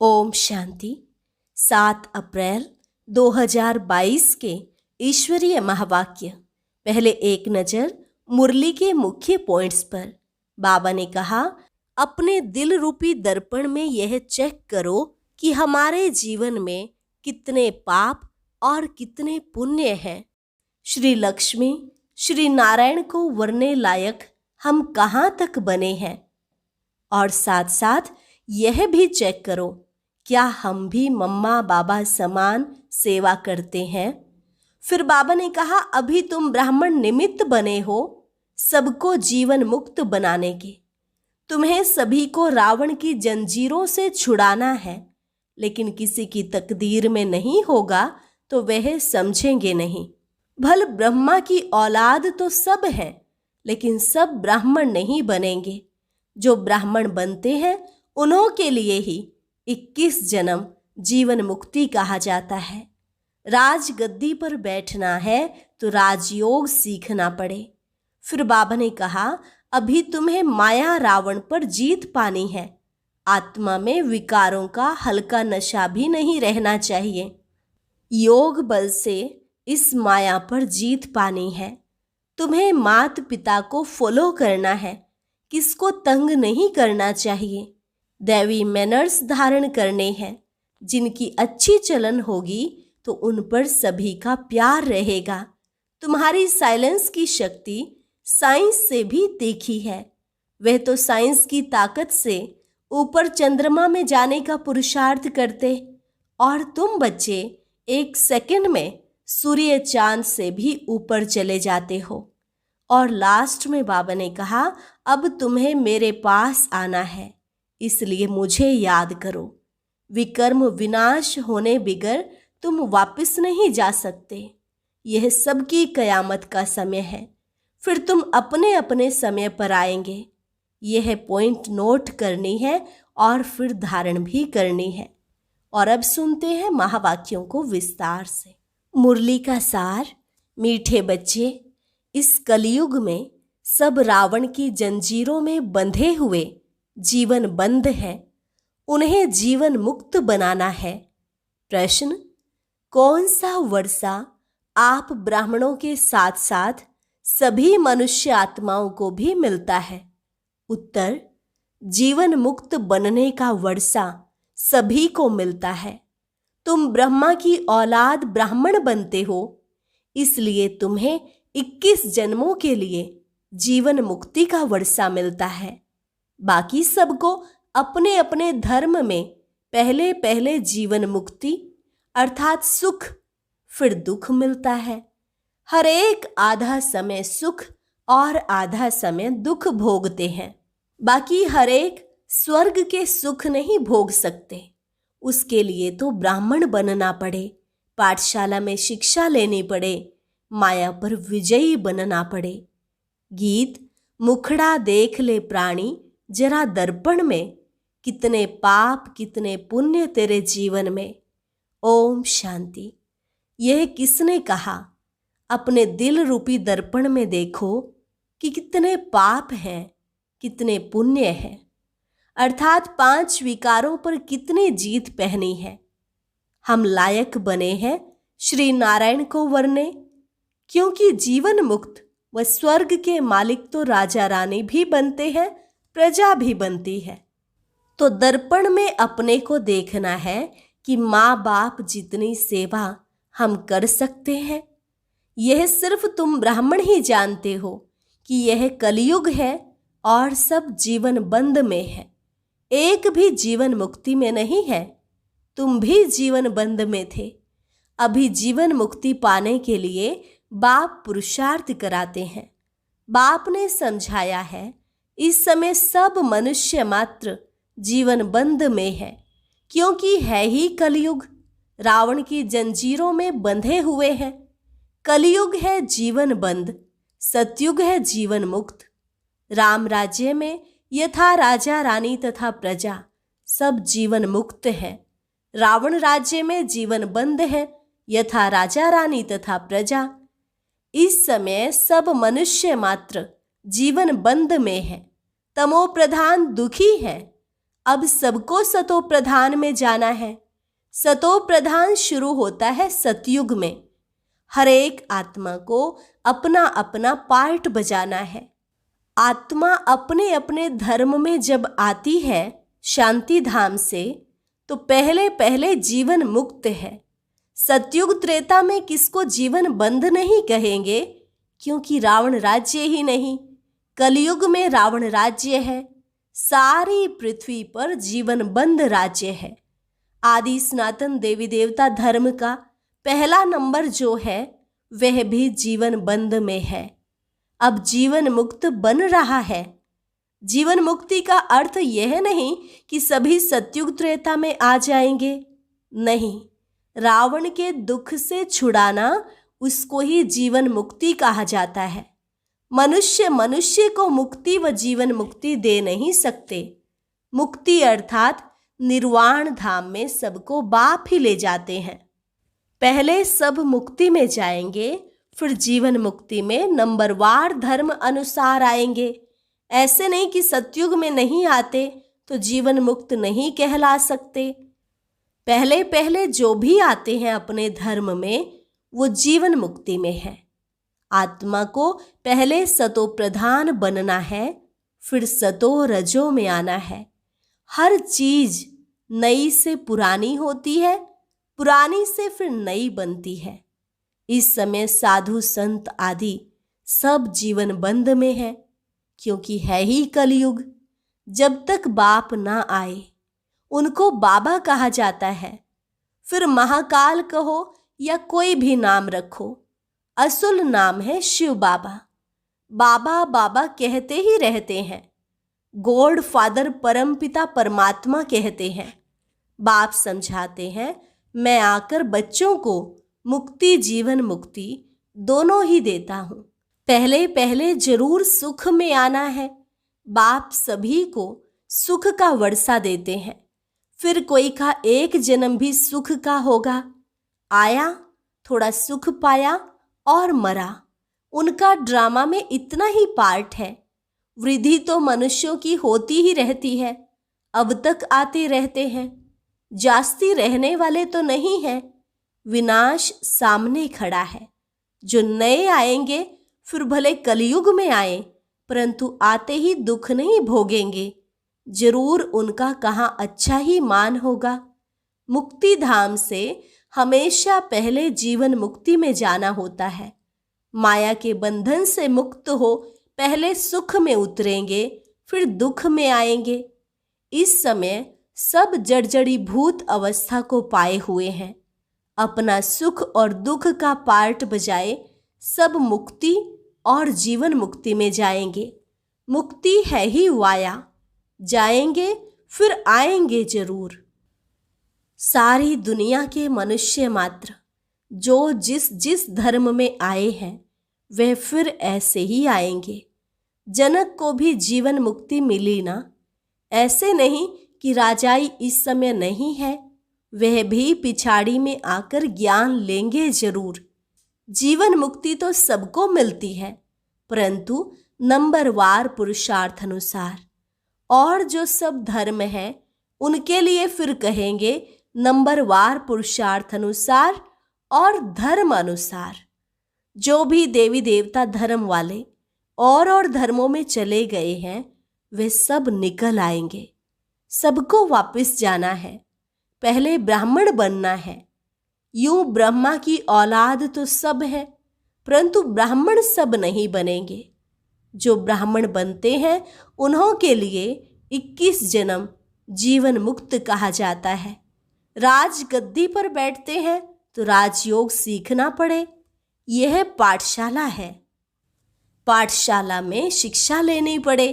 ओम शांति। 7 अप्रैल 2022 के ईश्वरीय महावाक्य। पहले एक नज़र मुरली के मुख्य पॉइंट्स पर। बाबा ने कहा, अपने दिल रूपी दर्पण में यह चेक करो कि हमारे जीवन में कितने पाप और कितने पुण्य हैं। श्री लक्ष्मी श्री नारायण को वरने लायक हम कहाँ तक बने हैं, और साथ साथ यह भी चेक करो क्या हम भी मम्मा बाबा समान सेवा करते हैं। फिर बाबा ने कहा, अभी तुम ब्राह्मण निमित्त बने हो सबको जीवन मुक्त बनाने के। तुम्हें सभी को रावण की जंजीरों से छुड़ाना है, लेकिन किसी की तकदीर में नहीं होगा तो वह समझेंगे नहीं। भल ब्रह्मा की औलाद तो सब हैं, लेकिन सब ब्राह्मण नहीं बनेंगे। जो ब्राह्मण बनते हैं उन्हों के लिए ही 21 जन्म जीवन मुक्ति कहा जाता है। राजगद्दी पर बैठना है तो राजयोग सीखना पड़े। फिर बाबा ने कहा, अभी तुम्हें माया रावण पर जीत पानी है। आत्मा में विकारों का हल्का नशा भी नहीं रहना चाहिए। योग बल से इस माया पर जीत पानी है। तुम्हें माता पिता को फॉलो करना है, किसको तंग नहीं करना चाहिए। दैवी मैनर्स धारण करने हैं। जिनकी अच्छी चलन होगी तो उन पर सभी का प्यार रहेगा। तुम्हारी साइलेंस की शक्ति साइंस से भी देखी है। वह तो साइंस की ताकत से ऊपर चंद्रमा में जाने का पुरुषार्थ करते, और तुम बच्चे 1 सेकंड में सूर्य चांद से भी ऊपर चले जाते हो। और लास्ट में बाबा ने कहा, अब तुम्हें मेरे पास आना है, इसलिए मुझे याद करो। विकर्म विनाश होने बिगर तुम वापस नहीं जा सकते। यह सबकी कयामत का समय है। फिर तुम अपने अपने समय पर आएंगे। यह पॉइंट नोट करनी है और फिर धारण भी करनी है। और अब सुनते हैं महावाक्यों को विस्तार से। मुरली का सार। मीठे बच्चे, इस कलयुग में सब रावण की जंजीरों में बंधे हुए जीवन बंद है। उन्हें जीवन मुक्त बनाना है। प्रश्न, कौन सा वर्षा आप ब्राह्मणों के साथ साथ सभी मनुष्य आत्माओं को भी मिलता है? उत्तर, जीवन मुक्त बनने का वर्षा सभी को मिलता है। तुम ब्रह्मा की औलाद ब्राह्मण बनते हो, इसलिए तुम्हें 21 जन्मों के लिए जीवन मुक्ति का वर्षा मिलता है। बाकी सबको अपने अपने धर्म में पहले पहले जीवन मुक्ति अर्थात सुख, फिर दुख मिलता है। हर एक आधा समय सुख और आधा समय दुख भोगते हैं। बाकी हर एक स्वर्ग के सुख नहीं भोग सकते। उसके लिए तो ब्राह्मण बनना पड़े, पाठशाला में शिक्षा लेनी पड़े, माया पर विजयी बनना पड़े। गीत, मुखड़ा देख ले प्राणी जरा दर्पण में, कितने पाप कितने पुण्य तेरे जीवन में। ओम शांति। यह किसने कहा? अपने दिल रूपी दर्पण में देखो कि कितने पाप हैं, कितने पुण्य हैं, अर्थात 5 विकारों पर कितनी जीत पहनी है। हम लायक बने हैं श्री नारायण को वरने, क्योंकि जीवन मुक्त व स्वर्ग के मालिक तो राजा रानी भी बनते हैं, प्रजा भी बनती है। तो दर्पण में अपने को देखना है कि माँ बाप जितनी सेवा हम कर सकते हैं। यह सिर्फ तुम ब्राह्मण ही जानते हो कि यह कलयुग है और सब जीवन बंद में है। एक भी जीवन मुक्ति में नहीं है। तुम भी जीवन बंद में थे। अभी जीवन मुक्ति पाने के लिए बाप पुरुषार्थ कराते हैं। बाप ने समझाया है, इस समय सब मनुष्य मात्र जीवन बंद में है, क्योंकि है ही कलयुग। रावण की जंजीरों में बंधे हुए हैं। कलयुग है जीवन बंद, सतयुग है जीवन मुक्त। राम राज्य में यथा राजा रानी तथा प्रजा सब जीवन मुक्त है। रावण राज्य में जीवन बंद है, यथा राजा रानी तथा प्रजा। इस समय सब मनुष्य मात्र जीवन बंद में है। तमो प्रधान दुखी है। अब सबको सतो प्रधान में जाना है। सतो प्रधान शुरू होता है सतयुग में। हर एक आत्मा को अपना अपना पार्ट बजाना है। आत्मा अपने अपने धर्म में जब आती है शांति धाम से, तो पहले पहले जीवन मुक्त है। सतयुग त्रेता में किसको जीवन बंद नहीं कहेंगे, क्योंकि रावण राज्य ही नहीं। कलयुग में रावण राज्य है। सारी पृथ्वी पर जीवन बंद राज्य है। आदि सनातन देवी देवता धर्म का पहला नंबर जो है वह भी जीवन बंद में है। अब जीवन मुक्त बन रहा है। जीवन मुक्ति का अर्थ यह नहीं कि सभी सतयुग त्रेता में आ जाएंगे, नहीं। रावण के दुख से छुड़ाना, उसको ही जीवन मुक्ति कहा जाता है। मनुष्य मनुष्य को मुक्ति व जीवन मुक्ति दे नहीं सकते। मुक्ति अर्थात निर्वाण धाम में सबको बाप ही ले जाते हैं। पहले सब मुक्ति में जाएंगे, फिर जीवन मुक्ति में नंबरवार धर्म अनुसार आएंगे। ऐसे नहीं कि सतयुग में नहीं आते तो जीवन मुक्त नहीं कहला सकते। पहले पहले जो भी आते हैं अपने धर्म में, वो जीवन मुक्ति में है। आत्मा को पहले सतो प्रधान बनना है, फिर सतो रजो में आना है। हर चीज नई से पुरानी होती है, पुरानी से फिर नई बनती है। इस समय साधु संत आदि सब जीवन बंद में है, क्योंकि है ही कलयुग। जब तक बाप ना आए उनको बाबा कहा जाता है। फिर महाकाल कहो या कोई भी नाम रखो, असुल नाम है शिव बाबा। बाबा बाबा कहते ही रहते हैं। गॉड फादर परमपिता परमात्मा कहते हैं। बाप समझाते हैं, मैं आकर बच्चों को मुक्ति जीवन मुक्ति दोनों ही देता हूँ। पहले पहले जरूर सुख में आना है। बाप सभी को सुख का वर्षा देते हैं। फिर कोई का एक जन्म भी सुख का होगा। आया, थोड़ा सुख पाया और मरा। उनका ड्रामा में इतना ही पार्ट है। वृद्धि तो मनुष्यों की होती ही रहती है। अब तक आते रहते हैं। जास्ती रहने वाले तो नहीं हैं। विनाश सामने खड़ा है। जो नए आएंगे फिर भले कलयुग में आए, परंतु आते ही दुख नहीं भोगेंगे। जरूर उनका कहाँ अच्छा ही मान होगा। मुक्ति धाम से हमेशा पहले जीवन मुक्ति में जाना होता है। माया के बंधन से मुक्त हो पहले सुख में उतरेंगे, फिर दुख में आएंगे। इस समय सब जर्जरी भूत अवस्था को पाए हुए हैं। अपना सुख और दुख का पार्ट बजाए सब मुक्ति और जीवन मुक्ति में जाएंगे। मुक्ति है ही वाया, जाएंगे फिर आएंगे जरूर। सारी दुनिया के मनुष्य मात्र जो जिस जिस धर्म में आए हैं वह फिर ऐसे ही आएंगे। जनक को भी जीवन मुक्ति मिली ना। ऐसे नहीं कि राजाई इस समय नहीं है, वह भी पिछाड़ी में आकर ज्ञान लेंगे जरूर। जीवन मुक्ति तो सबको मिलती है, परंतु नंबरवार पुरुषार्थ अनुसार। और जो सब धर्म है उनके लिए फिर कहेंगे नंबरवार पुरुषार्थ अनुसार और धर्म अनुसार। जो भी देवी देवता धर्म वाले और धर्मों में चले गए हैं वे सब निकल आएंगे। सबको वापस जाना है। पहले ब्राह्मण बनना है। यूं ब्रह्मा की औलाद तो सब है, परंतु ब्राह्मण सब नहीं बनेंगे। जो ब्राह्मण बनते हैं उन्हों के लिए 21 जन्म जीवन मुक्त कहा जाता है। राज गद्दी पर बैठते हैं तो राजयोग सीखना पड़े। यह पाठशाला है। पाठशाला में शिक्षा लेनी पड़े।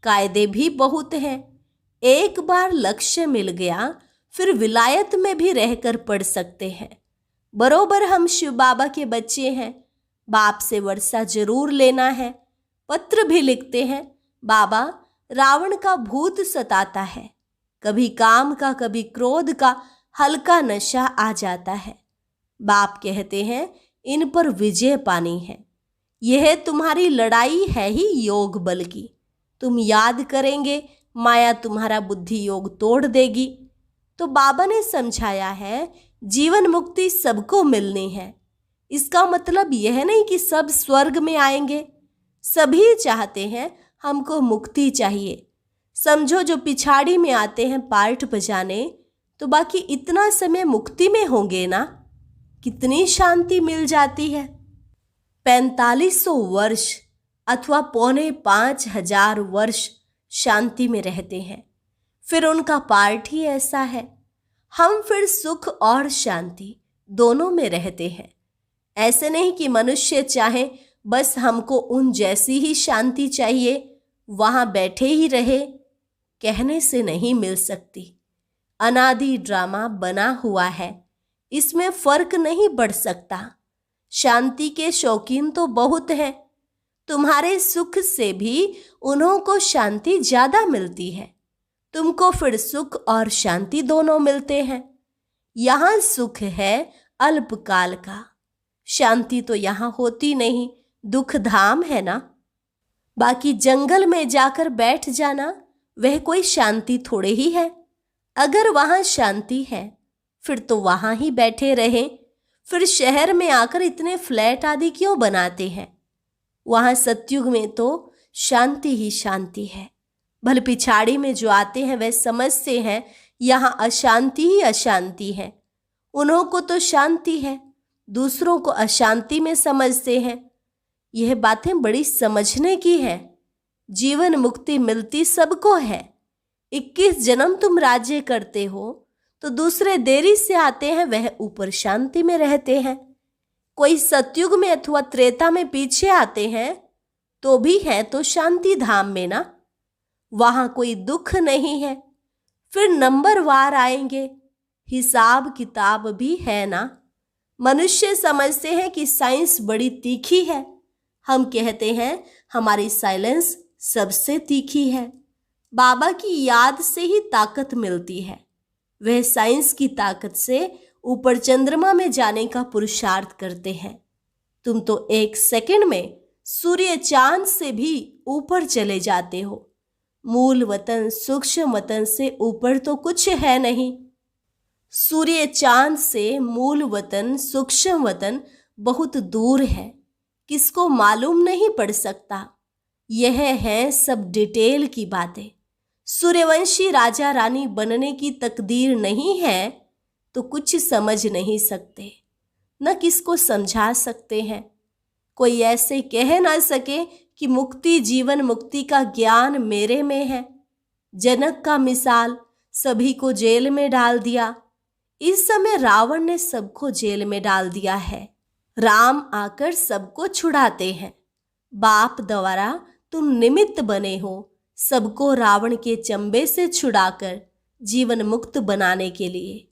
कायदे भी बहुत हैं। एक बार लक्ष्य मिल गया फिर विलायत में भी रहकर पढ़ सकते हैं। बरोबर हम शिव बाबा के बच्चे हैं। बाप से वर्षा जरूर लेना है। पत्र भी लिखते हैं, बाबा रावण का भूत सताता है। कभी काम का कभी क्रोध का हल्का नशा आ जाता है। बाप कहते हैं इन पर विजय पानी है। यह तुम्हारी लड़ाई है ही योग बल की। तुम याद करेंगे माया तुम्हारा बुद्धि योग तोड़ देगी। तो बाबा ने समझाया है जीवन मुक्ति सबको मिलनी है। इसका मतलब यह नहीं कि सब स्वर्ग में आएंगे। सभी चाहते हैं हमको मुक्ति चाहिए। समझो जो पिछाड़ी में आते हैं पार्ट बजाने, तो बाकी इतना समय मुक्ति में होंगे ना। कितनी शांति मिल जाती है। 4500 वर्ष अथवा 4,500 वर्ष शांति में रहते हैं। फिर उनका पार्ट ही ऐसा है। हम फिर सुख और शांति दोनों में रहते हैं। ऐसे नहीं कि मनुष्य चाहे बस हमको उन जैसी ही शांति चाहिए, वहां बैठे ही रहे, कहने से नहीं मिल सकती। अनादि ड्रामा बना हुआ है, इसमें फर्क नहीं पड़ सकता। शांति के शौकीन तो बहुत हैं। तुम्हारे सुख से भी उन्हों को शांति ज्यादा मिलती है। तुमको फिर सुख और शांति दोनों मिलते हैं। यहाँ सुख है अल्पकाल का, शांति तो यहाँ होती नहीं, दुख धाम है ना। बाकी जंगल में जाकर बैठ जाना वह कोई शांति थोड़े ही है। अगर वहाँ शांति है फिर तो वहाँ ही बैठे रहें। फिर शहर में आकर इतने फ्लैट आदि क्यों बनाते हैं। वहाँ सतयुग में तो शांति ही शांति है। भले पिछाड़ी में जो आते हैं वह समझते हैं यहाँ अशांति ही अशांति है। उन्हों को तो शांति है, दूसरों को अशांति में समझते हैं। यह बातें बड़ी समझने की है। जीवन मुक्ति मिलती सबको है। 21 जन्म तुम राज्य करते हो तो दूसरे देरी से आते हैं, वह ऊपर शांति में रहते हैं। कोई सतयुग में अथवा त्रेता में पीछे आते हैं तो भी हैं तो शांति धाम में ना। वहां कोई दुख नहीं है। फिर नंबरवार आएंगे, हिसाब किताब भी है ना। मनुष्य समझते हैं कि साइंस बड़ी तीखी है। हम कहते हैं हमारी साइलेंस सबसे तीखी है। बाबा की याद से ही ताकत मिलती है। वह साइंस की ताकत से ऊपर चंद्रमा में जाने का पुरुषार्थ करते हैं। तुम तो 1 सेकंड में सूर्य चांद से भी ऊपर चले जाते हो। मूल वतन सूक्ष्म वतन से ऊपर तो कुछ है नहीं। सूर्य चांद से मूल वतन सूक्ष्म वतन बहुत दूर है, किसको मालूम नहीं पड़ सकता। यह है सब डिटेल की बातें। सूर्यवंशी राजा रानी बनने की तकदीर नहीं है तो कुछ समझ नहीं सकते, न किसको समझा सकते हैं। कोई ऐसे कह ना सके कि मुक्ति जीवन मुक्ति का ज्ञान मेरे में है। जनक का मिसाल, सभी को जेल में डाल दिया। इस समय रावण ने सबको जेल में डाल दिया है। राम आकर सबको छुड़ाते हैं। बाप द्वारा तुम निमित्त बने हो सबको रावण के चंबे से छुड़ाकर जीवन मुक्त बनाने के लिए।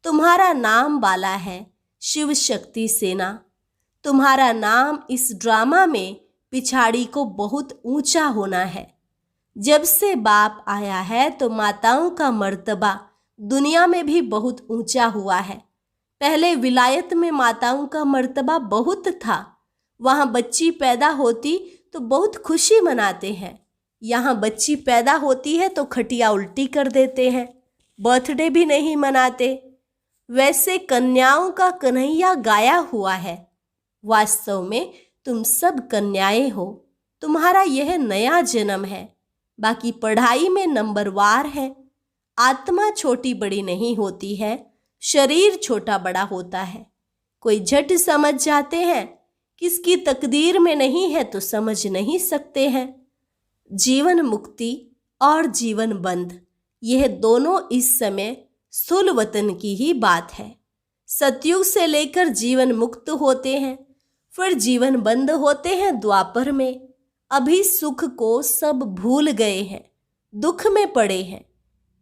तुम्हारा नाम वाला है शिव शक्ति सेना। तुम्हारा नाम इस ड्रामा में पिछाड़ी को बहुत ऊंचा होना है। जब से बाप आया है तो माताओं का मर्तबा दुनिया में भी बहुत ऊंचा हुआ है। पहले विलायत में माताओं का मर्तबा बहुत था। वहाँ बच्ची पैदा होती तो बहुत खुशी मनाते हैं। यहाँ बच्ची पैदा होती है तो खटिया उल्टी कर देते हैं, बर्थडे भी नहीं मनाते। वैसे कन्याओं का कन्हैया गाया हुआ है। वास्तव में तुम सब कन्याएं हो। तुम्हारा यह नया जन्म है। बाकी पढ़ाई में नंबरवार है। आत्मा छोटी बड़ी नहीं होती है, शरीर छोटा बड़ा होता है। कोई झट समझ जाते हैं, किसकी तकदीर में नहीं है तो समझ नहीं सकते हैं। जीवन मुक्ति और जीवन बंध, यह दोनों इस समय स्थूल वतन की ही बात है। सतयुग से लेकर जीवन मुक्त होते हैं, फिर जीवन बंद होते हैं द्वापर में। अभी सुख को सब भूल गए हैं, दुख में पड़े हैं।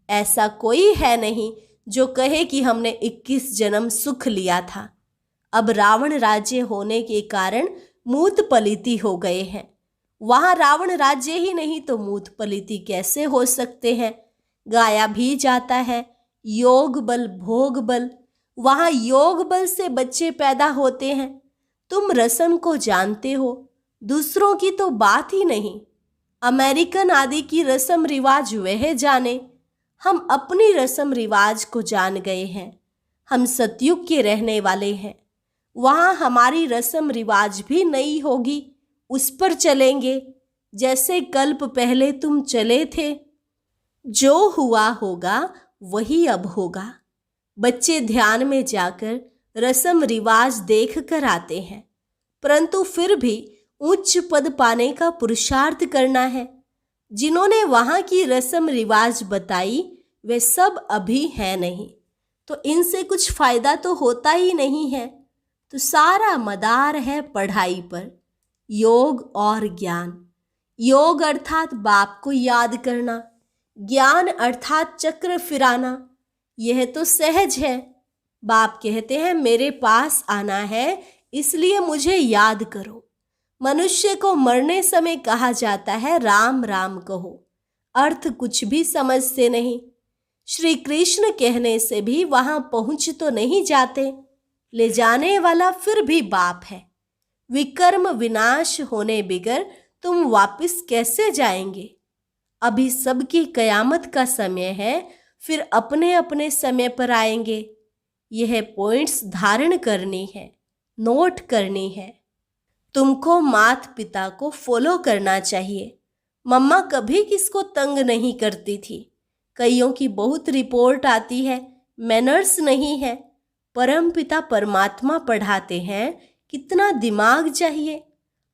ऐसा कोई है नहीं जो कहे कि हमने 21 जन्म सुख लिया था। अब रावण राज्य होने के कारण मूत पलिती हो गए हैं। वहां रावण राज्य ही नहीं तो मूत पलिती कैसे हो सकते हैं। गाया भी जाता है योग बल भोग बल। वहां योग बल से बच्चे पैदा होते हैं। तुम रसम को जानते हो, दूसरों की तो बात ही नहीं। अमेरिकन आदि की रस्म रिवाज वह जाने, हम अपनी रस्म रिवाज को जान गए हैं। हम सतयुग के रहने वाले हैं, वहाँ हमारी रस्म रिवाज भी नई होगी, उस पर चलेंगे जैसे कल्प पहले तुम चले थे। जो हुआ होगा वही अब होगा। बच्चे ध्यान में जाकर रस्म रिवाज देख कर आते हैं, परंतु फिर भी उच्च पद पाने का पुरुषार्थ करना है। जिन्होंने वहाँ की रस्म रिवाज बताई वे सब अभी हैं नहीं, तो इनसे कुछ फायदा तो होता ही नहीं है। तो सारा मदार है पढ़ाई पर, योग और ज्ञान। योग अर्थात बाप को याद करना, ज्ञान अर्थात चक्र फिराना। यह तो सहज है। बाप कहते हैं मेरे पास आना है, इसलिए मुझे याद करो। मनुष्य को मरने समय कहा जाता है राम राम कहो, अर्थ कुछ भी समझते नहीं। श्री कृष्ण कहने से भी वहां पहुंच तो नहीं जाते, ले जाने वाला फिर भी बाप है। विकर्म विनाश होने बिगर तुम वापस कैसे जाएंगे? अभी सबकी कयामत का समय है, फिर अपने अपने समय पर आएंगे। यह पॉइंट्स धारण करनी है, नोट करनी है। तुमको माता पिता को फॉलो करना चाहिए। मम्मा कभी किसको तंग नहीं करती थी। कईयों की बहुत रिपोर्ट आती है, मैनर्स नहीं है। परम पिता परमात्मा पढ़ाते हैं, कितना दिमाग चाहिए।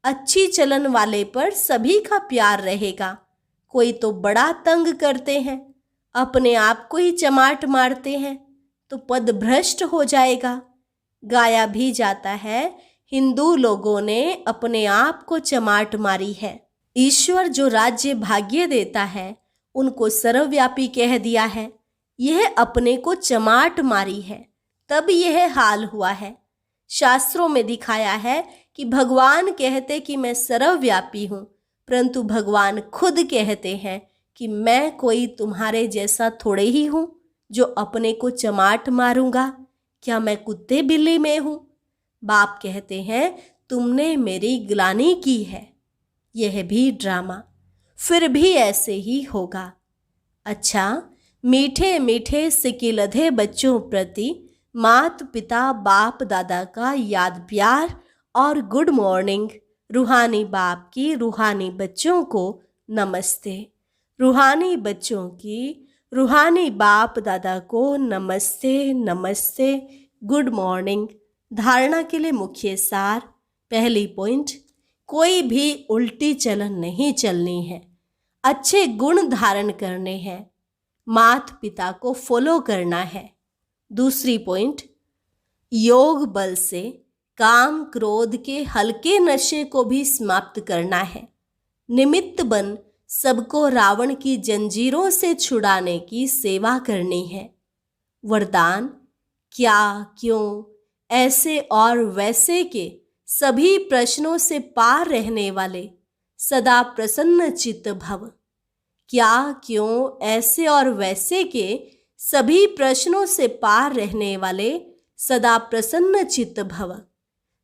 अच्छी चलन वाले पर सभी का प्यार रहेगा। कोई तो बड़ा तंग करते हैं, अपने आप को ही चमाट मारते हैं, तो पद भ्रष्ट हो जाएगा। गाया भी जाता है, हिंदू लोगों ने अपने आप को चमाट मारी है। ईश्वर जो राज्य भाग्य देता है उनको सर्वव्यापी कह दिया है। यह अपने को चमाट मारी है, तब यह हाल हुआ है। शास्त्रों में दिखाया है कि भगवान कहते कि मैं सर्वव्यापी हूँ, परंतु भगवान खुद कहते हैं कि मैं कोई तुम्हारे जैसा थोड़े ही हूँ जो अपने को चमाट मारूंगा। क्या मैं कुत्ते बिल्ली में हूँ? बाप कहते हैं तुमने मेरी ग्लानि की है। यह भी ड्रामा, फिर भी ऐसे ही होगा। अच्छा, मीठे मीठे सिकिलधे बच्चों प्रति माता पिता बाप दादा का याद प्यार और गुड मॉर्निंग। रूहानी बाप की रूहानी बच्चों को नमस्ते। रूहानी बच्चों की रूहानी बाप दादा को नमस्ते नमस्ते, गुड मॉर्निंग। धारणा के लिए मुख्य सार। पहली पॉइंट, कोई भी उल्टी चलन नहीं चलनी है, अच्छे गुण धारण करने हैं, माता पिता को फॉलो करना है। दूसरी पॉइंट, योग बल से काम क्रोध के हल्के नशे को भी समाप्त करना है। निमित्त बन सबको रावण की जंजीरों से छुड़ाने की सेवा करनी है। वरदान, क्या क्यों ऐसे और वैसे के सभी प्रश्नों से पार रहने वाले सदा प्रसन्न चित्त भव। क्या क्यों ऐसे और वैसे के सभी प्रश्नों से पार रहने वाले सदा प्रसन्न चित्त भव।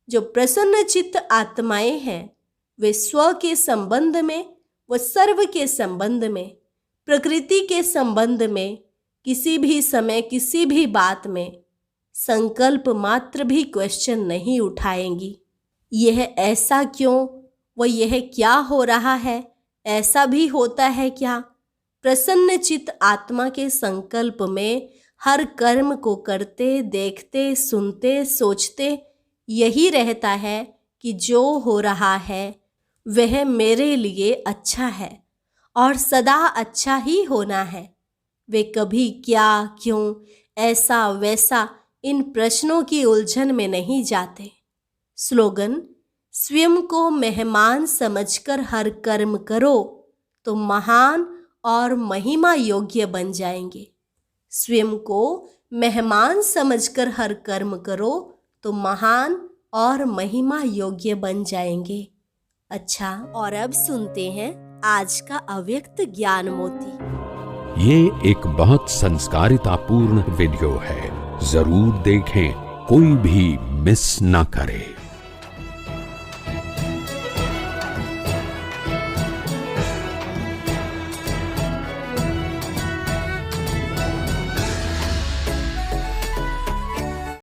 जो प्रसन्न चित्त आत्माएं हैं वे स्व के संबंध में व सर्व के संबंध में, प्रकृति के संबंध में, किसी भी समय किसी भी बात में संकल्प मात्र भी क्वेश्चन नहीं उठाएंगी। यह ऐसा क्यों व यह क्या हो रहा है, ऐसा भी होता है क्या? प्रसन्न चित्त आत्मा के संकल्प में हर कर्म को करते, देखते, सुनते, सोचते यही रहता है कि जो हो रहा है वह मेरे लिए अच्छा है और सदा अच्छा ही होना है। वे कभी क्या क्यों ऐसा वैसा इन प्रश्नों की उलझन में नहीं जाते। स्लोगन, स्वयं को मेहमान समझकर हर कर्म करो तो महान और महिमा योग्य बन जाएंगे। स्वयं को मेहमान समझकर हर कर्म करो तो महान और महिमा योग्य बन जाएंगे। अच्छा, और अब सुनते हैं आज का अव्यक्त ज्ञान मोती। ये एक बहुत संस्कारितापूर्ण वीडियो है, जरूर देखें, कोई भी मिस ना करे।